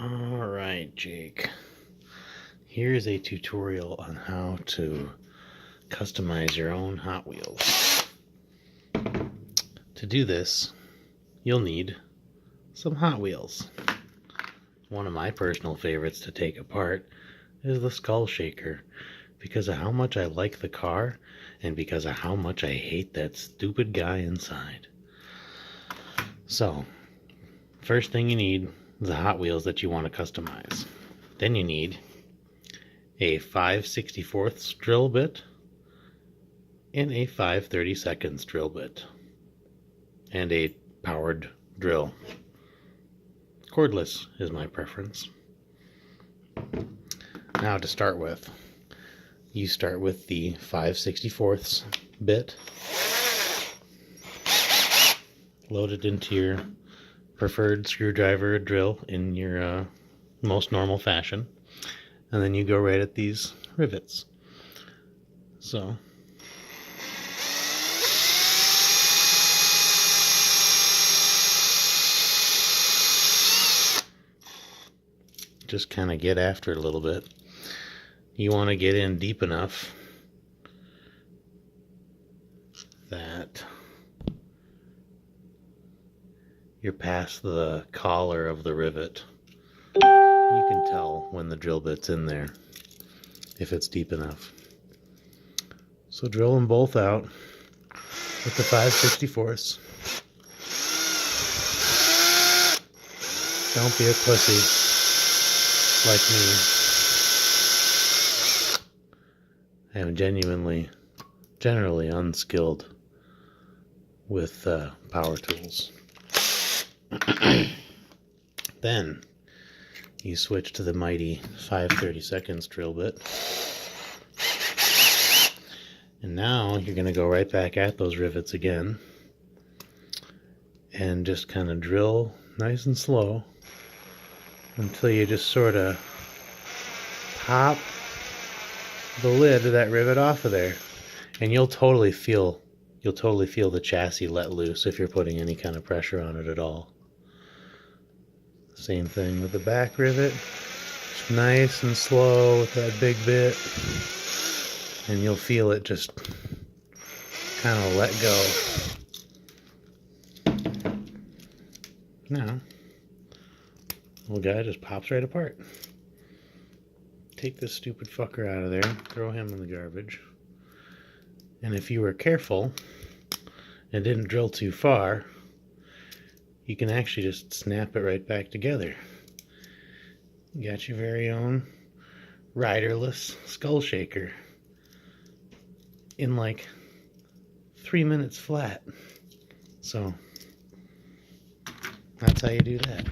Alright, Jake. Here's a tutorial on how to customize your own Hot Wheels. To do this, you'll need some Hot Wheels. One of my personal favorites to take apart is the Skull Shaker, because of how much I like the car and because of how much I hate that stupid guy inside. So, first thing you need is the Hot Wheels that you want to customize. Then you need a 5/64 drill bit and a 5/32 drill bit and a powered drill. Cordless is my preference. Now to start with, you start with the 5/64 bit, load it into your preferred screwdriver or drill in your most normal fashion, and then you go right at these rivets. So just kind of get after it a little bit. You want to get in deep enough that you're past the collar of the rivet. You can tell when the drill bit's in there if it's deep enough. So drill them both out with the 5/64. Don't be a pussy like me. I am generally unskilled with power tools. Then you switch to the mighty 5/32 drill bit. And now you're going to go right back at those rivets again and just kind of drill nice and slow until you just sort of pop the lid of that rivet off of there. And you'll totally feel the chassis let loose if you're putting any kind of pressure on it at all. Same thing with the back rivet. Just nice and slow with that big bit. And you'll feel it just kind of let go. Now, little guy just pops right apart. Take this stupid fucker out of there, throw him in the garbage. And if you were careful and didn't drill too far, you can actually just snap it right back together. You got your very own riderless Skull Shaker in like 3 minutes flat. So that's how you do that.